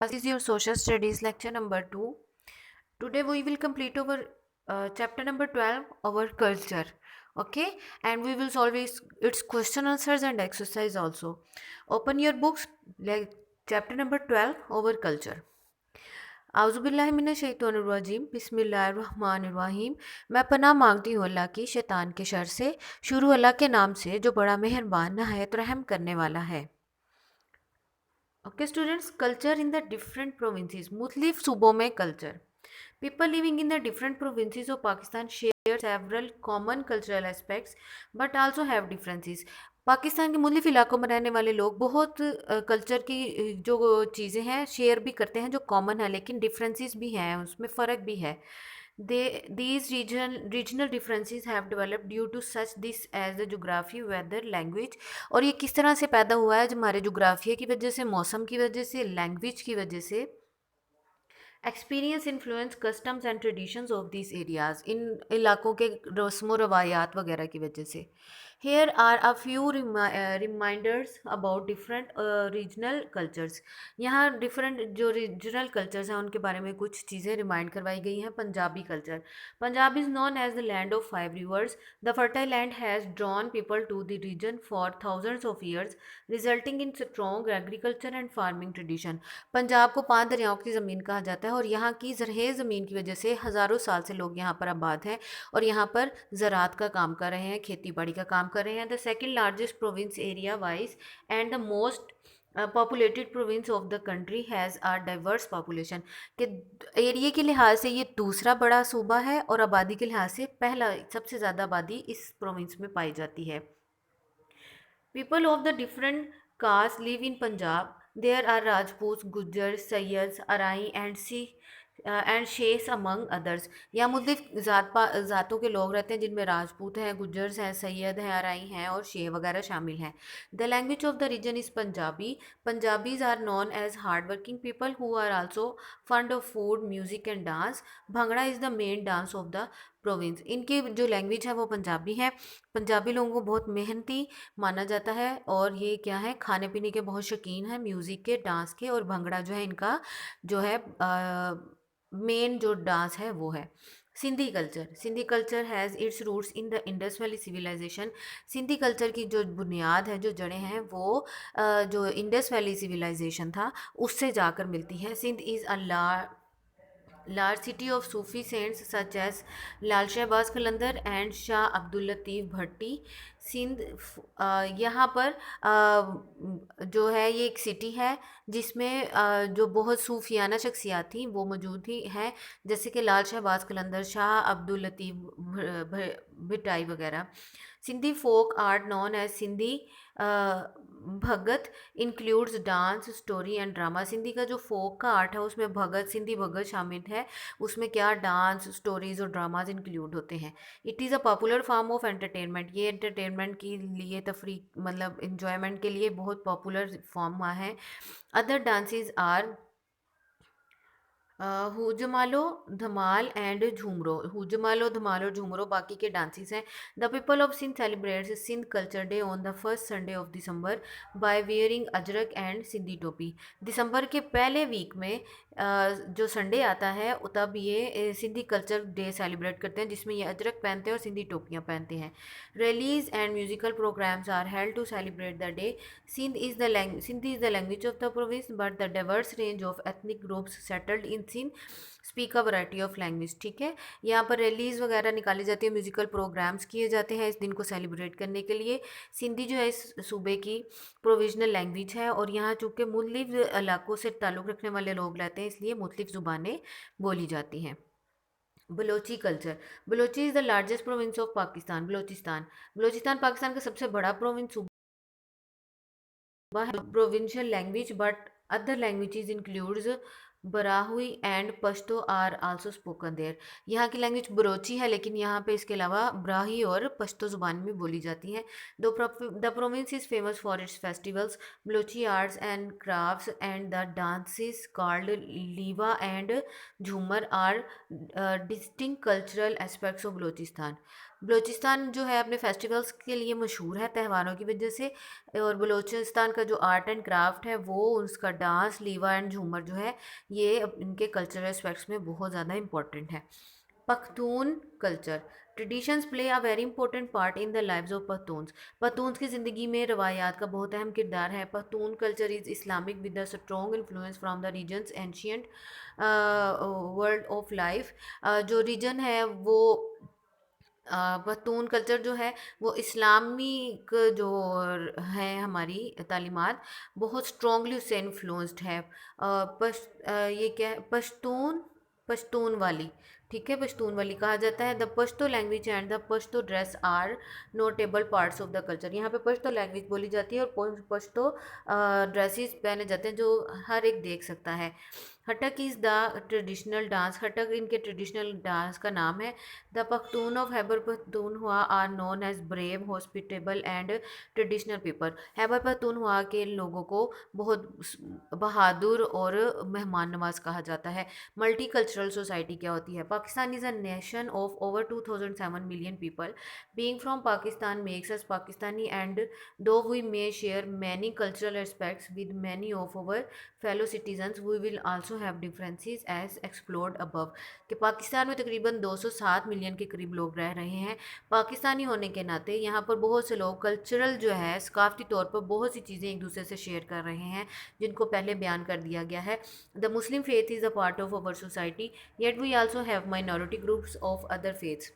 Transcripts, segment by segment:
This is your social studies lecture number 2. Today we will complete our chapter number 12, our culture. Okay, and we will solve its question answers and exercise also. Open your books, like chapter number 12, our culture. आउज़ुबिल्लाहिमिनश्शैतानिर्रजीम बिस्मिल्लाहिर्रहमानिर्रहीम। मैं पनाह मांगती हूँ अल्लाह की शैतान के sir से। शुरू अल्लाह के नाम से जो बड़ा मेहरबान नहायत रहम करने वाला है। Okay students, culture in the different provinces, मुख्तलिफ सूबों में culture. People living in the different provinces of Pakistan share several common cultural aspects but also have differences. Pakistan के मुख्तलिफ इलाकों में रहने वाले लोग बहुत कल्चर की जो चीज़ें हैं शेयर भी करते हैं जो कॉमन है, लेकिन डिफरेंसेस भी हैं, उसमें फ़र्क भी है। These regional differences have developed due to such this as the geography, weather, language। और ये किस तरह से पैदा हुआ है? जो हमारे जोग्राफिया की वजह से, मौसम की वजह से, लैंग्वेज की वजह से। Experience influence customs and traditions of this areas, इन इलाकों के रस्म व रवायात वगैरह की वजह से। Here are a few reminders about different regional cultures. यहाँ डिफरेंट जो रीजनल कल्चर्स हैं उनके बारे में कुछ चीज़ें रिमाइंड करवाई गई हैं। Punjabi culture. Punjab is known as the land of 5 rivers. The fertile land has drawn people to the region for thousands of years, resulting in strong agriculture and farming tradition. Punjab को 5 दरियाओं की ज़मीन कहा जाता है और यहाँ की ज़रख़ेज़ ज़मीन की वजह से हज़ारों साल से लोग यहाँ पर आबाद हैं और यहाँ पर ज़राअत का काम कर रहे हैं, खेती बाड़ी का काम कर रहे हैं। The second largest province area wise and the most populated province of the country has are diverse population, कि एरिया के लिहाज से ये दूसरा बड़ा सूबा है और आबादी के लिहाज से पहला सबसे ज़्यादा आबादी इस प्रोविंस में पाई जाती है। People of the different castes live in Punjab. There are Rajputs, Gujars, Sayyids, Arai and Sheikhs among others. यहाँ मुख्तलिफ ज़ातों के लोग रहते हैं जिनमें राजपूत हैं, गुजर्स हैं, सैयद हैं, अराई हैं और शेख वगैरह शामिल हैं। The language of the region is Punjabi. Punjabis are known as hard working people who are also fond of food, music and dance. Bhangra is the main dance of the province. इनकी जो लैंग्वेज है वो पंजाबी है। पंजाबी लोगों को बहुत मेहनती माना जाता है और ये क्या है, खाने पीने के बहुत शौकीन हैं, म्यूज़िक के, डांस के, और भंगड़ा जो है इनका जो है मेन जो डांस है वो है। Sindhi culture. Sindhi culture has its roots in the Indus valley civilization. Sindhi culture की जो बुनियाद है, जो जड़ें हैं, वो जो इंडस वैली सिविलाइजेशन था उससे जाकर मिलती है। Sindh is a large city of Sufi saints such as Lal Shahbaz Qalandar and Shah Abdul Latif Bhittai. Sindh यहाँ पर जो है ये एक सिटी है जिसमें जो बहुत सूफियाना शख्सियात थी वो मौजूद थी हैं, जैसे कि लाल शहबाज कलंदर, शाह अब्दुल लतीफ़ भटाई वगैरह। Sindhi folk art known as Sindhi Bhagat includes dance, story and drama. Sindhi का जो फोक का आर्ट है उसमें भगत, सिंधी भगत शामिल है। उसमें क्या डांस, स्टोरीज और ड्रामाज इंक्लूड होते हैं। It is a popular form of entertainment. ये एंटरटेनमेंट के लिए, तफरी मतलब इंजॉयमेंट के लिए बहुत पॉपुलर फॉर्म है। Other dances are Hojamalo, Dhamal and Jhumro. Hojamalo, Dhamal और झूमरो बाकी के डांसेस हैं। The people of Sindh celebrates Sindh culture day on the first Sunday of December by wearing Ajrak and Sindhi topi. दिसंबर के पहले वीक में जो संडे आता है तब ये सिंधी कल्चर डे सेलिब्रेट करते हैं, जिसमें ये अजरक पहनते हैं और सिंधी टोपियाँ पहनते हैं। Rallies and musical programs are held to celebrate the day. Sindhi is the language of the province, but the diverse range of ethnic groups settled in Sindh speak a variety of language। ठीक है, यहाँ पर rallies वगैरह निकाली जाती है, musical programmes किए जाते हैं इस दिन को सेलिब्रेट करने के लिए। सिंधी जो है इस सूबे की प्रोविजनल लैंग्वेज है और यहाँ चूँकि मुख्तलिफ इलाकों से ताल्लुक़ रखने वाले लोग रहते हैं इसलिए मुख्तलिफ ज़ुबानें बोली जाती हैं। Balochi culture. Balochi is the largest province of Pakistan. Balochistan. Balochistan Pakistan का सबसे बड़ा province provincial language, but other languages includes Brahui and Pashto are also spoken there. यहाँ की लैंग्वेज बरोची है लेकिन यहाँ पे इसके अलावा ब्राही और पश्तो ज़ुबान में बोली जाती हैं। The province is famous for its festivals, Balochi arts and crafts and the dances called Lewa and Jhumar are distinct cultural aspects of Balochistan. Balochistan जो है अपने फेस्टिवल्स के लिए मशहूर है त्योहारों की वजह से। और बलूचिस्तान का जो आर्ट एंड क्राफ्ट है वो उसका डांस लीवा एंड झूमर जो है ये इनके कल्चरल एस्पेक्ट्स में बहुत ज़्यादा इंपॉर्टेंट है। Pakhtun culture traditions play a very important part in the lives of Pakhtuns. Pakhtuns की ज़िंदगी में रवायात का बहुत अहम किरदार है। Pakhtun culture is Islamic with the strong influence from the regions ancient world of life. जो रीजन है वो पख्तून कल्चर जो है वो इस्लामिक जो है हमारी तालीमात बहुत स्ट्रॉन्गली उससे इन्फ्लुएंस्ड है। ये क्या है पश्तून पश्तून वाली, ठीक है, पश्तून वाली कहा जाता है। The Pashto language and the Pashto dress are notable parts of the culture. यहाँ पे पश्तो लैंग्वेज बोली जाती है और पश्तो ड्रेसेस पहने जाते हैं जो हर एक देख सकता है। Hattak is the traditional dance, Hattak इनके ट्रेडिशनल डांस का नाम है। The Pakhtun of Khyber Pakhtunkhwa are known as brave hospitable and traditional people. Khyber Pakhtunkhwa के लोगों को बहुत बहादुर और मेहमान नवाज कहा जाता है। मल्टी कल्चरल सोसाइटी क्या होती है? Pakistan is a nation of over 2007 million people. Being from Pakistan makes us Pakistani and though we may share many cultural aspects with many of over fellow citizens we will also have differences as explored above. कि पाकिस्तान में तकरीबन 207 million के करीब लोग रह रहे हैं। पाकिस्तानी होने के नाते यहाँ पर बहुत से लोग कल्चरल जो है सकाफती तौर पर बहुत सी चीज़ें एक दूसरे से शेयर कर रहे हैं जिनको पहले बयान कर दिया गया है। The Muslim faith is a part of our society yet we also have minority groups of other faiths.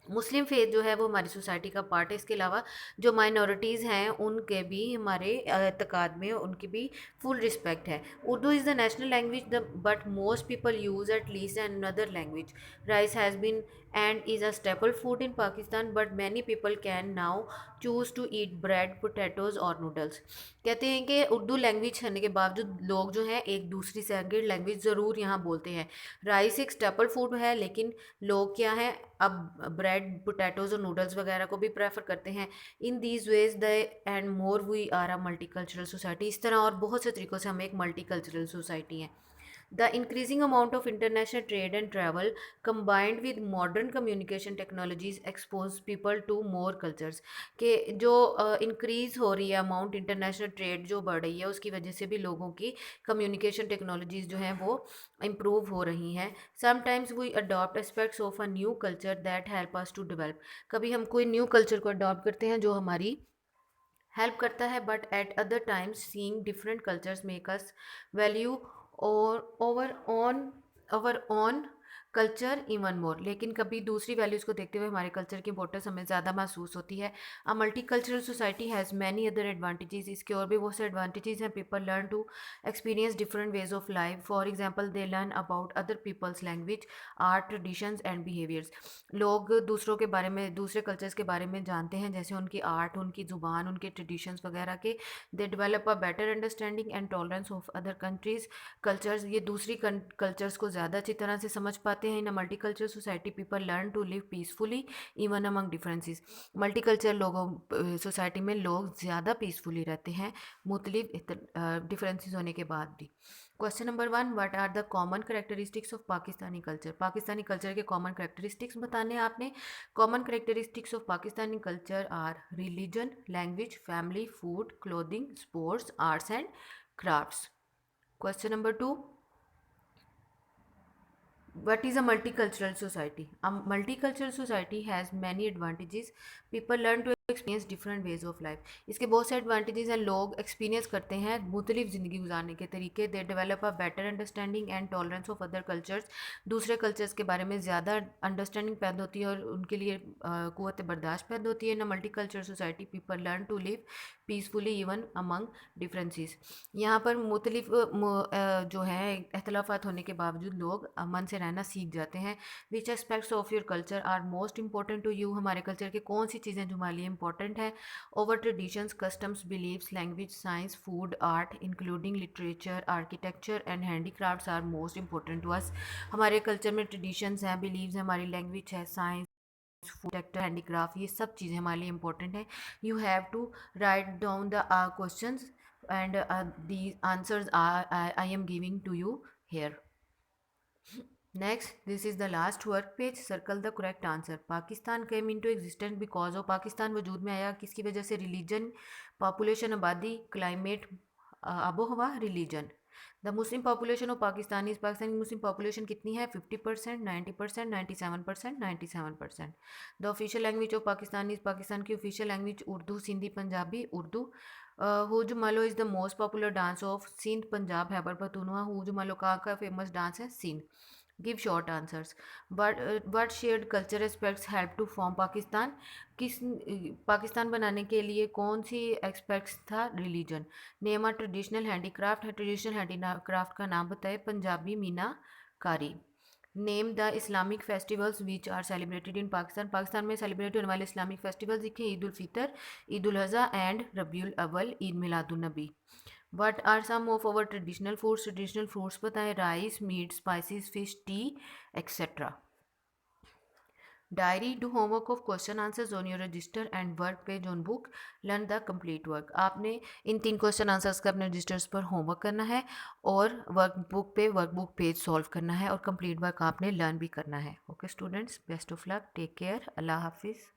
Muslim faith जो है वो हमारी सोसाइटी का पार्ट है। इसके अलावा जो माइनॉरिटीज़ हैं उनके भी हमारे एतकाद में उनकी भी फुल रिस्पेक्ट है। Urdu is the national language the but most people use at least another language. Rice has been and is a staple food in Pakistan but many people can now choose to eat bread potatoes और noodles. कहते हैं कि Urdu language होने के बावजूद लोग जो हैं एक दूसरी सेग्रेड लैंग्वेज ज़रूर यहाँ बोलते हैं। राइस एक स्टेपल फूड है लेकिन लोग क्या हैं अब ब्रेड पोटैटोज़ और नूडल्स वगैरह को भी प्रेफर करते हैं। In these ways the end more we are a multi cultural society. इस तरह और बहुत से तरीक़ों से हम एक मल्टी कल्चरल सोसाइटी हैं। The increasing amount of international trade and travel combined with modern communication technologies expose people to more cultures। कि जो इंक्रीज़ हो रही है अमाउंट इंटरनेशनल ट्रेड जो बढ़ रही है उसकी वजह से भी लोगों की कम्युनिकेशन टेक्नोलॉजीज़ जो हैं वो इम्प्रूव हो रही हैं। Sometimes we adopt aspects of a new culture that help us to develop. कभी हम कोई न्यू कल्चर को अडॉप्ट करते हैं जो हमारी हेल्प करता है but at other times seeing different cultures make us value our over on culture even more. लेकिन कभी दूसरी वैल्यूज़ को देखते हुए हमारे कल्चर की इंपॉर्टेंस हमें ज़्यादा महसूस होती है। A multi cultural society has many other advantages. इसके और भी बहुत से एडवांटेजेस हैं। People learn to experience different ways of life. For example they learn about other people's language art traditions and behaviours. लोग दूसरों के बारे में दूसरे कल्चर्स के बारे में जानते हैं जैसे उनकी आर्ट उनकी ज़ुबान उनके ट्रेडिशंस वगैरह के। They develop a better understanding and tolerance of other countries cultures. ये दूसरी कल्चर्स को ज़्यादा अच्छी तरह से समझ पाते हैं। In a multi culture society people learn to live peacefully even among differences. Multi culture लोगों सोसाइटी में लोग ज़्यादा पीसफुली रहते हैं मुख्तलिफ डिफरेंसेस होने के बाद भी। Question number 1 what are the common characteristics of Pakistani culture. Pakistani culture के कॉमन करेक्टरिस्टिक्स बताने हैं आपने। Common characteristics of Pakistani culture are religion language family food clothing sports arts and crafts. Question number 2 what is a multicultural society? A multicultural society has many advantages. People learn to experience different ways of life. इसके बहुत से advantages हैं। लोग experience करते हैं मुख्तलिफ ज़िंदगी गुजारने के तरीके। They develop a better understanding and tolerance of other cultures। दूसरे cultures के बारे में ज़्यादा understanding पैदा होती है और उनके लिए क़ुव्वत बर्दाश्त पैदा होती है। In a multicultural society people learn to live peacefully even among differences। यहाँ पर मुख्तलिफ जो है अख्तलाफात होने के बावजूद लोग अमन से रहना सीख जाते हैं। Which aspects of your culture are most important to you. हमारे कल्चर के कौन सी चीज़ें जो हमारे लिए इंपॉर्टेंट है। Over traditions customs beliefs language science food art including literature architecture and handicrafts are most important to us. हमारे कल्चर में ट्रेडिशंस हैं बिलीव्स हैं हमारी लैंग्वेज है साइंस फूड टेक्टर हैंडीक्राफ्ट ये सब चीज़ें हमारे लिए इंपॉर्टेंट है। You have to write down the question and the answers are I am giving to you here. Next, this is the last work page. Circle the correct answer. Pakistan came into existence because of Pakistan वजूद में आया किसकी वजह से? Religion, population, आबादी, climate, आबो हवा, religion. The Muslim population of Pakistan is Pakistani Muslim population कितनी है? 50%, 90%, 97%, 97%. The official language of Pakistan is Pakistan की official language Urdu, Sindhi, Punjabi, Urdu. Hojamalo is the most popular dance of Sindh, Punjab, Khyber Pakhtunkhwa. Hojamalo कहाँ का फेमस डांस है? Sindh. Give short answers. But shared culture aspects help to form Pakistan. किस पाकिस्तान बनाने के लिए कौन सी एस्पेक्ट्स था? Religion. Name a traditional handicraft है. ट्रेडिशनल हैंडीक्राफ्ट का नाम बताए. Punjabi Meenakari. Name the Islamic festivals which are celebrated in Pakistan. Pakistan में सेलिब्रेट होने वाले इस्लामिक फेस्टिवल्स लिखे. ईद उल फितर, ईद उल अज़हा एंड रबीउल अव्वल, ईद मिलादुन नबी. What are some of our traditional foods? Traditional foods बताएं. Rice, meat, spices, fish, tea, etc. Diary. Do homework of question answers on your register and work page on book. Learn the complete work. आपने इन 3 question answers का अपने registers पर homework करना है और workbook page solve करना है और कंप्लीट वर्क आपने लर्न भी करना है. Okay students, best of luck, take care, Allah हाफिज़.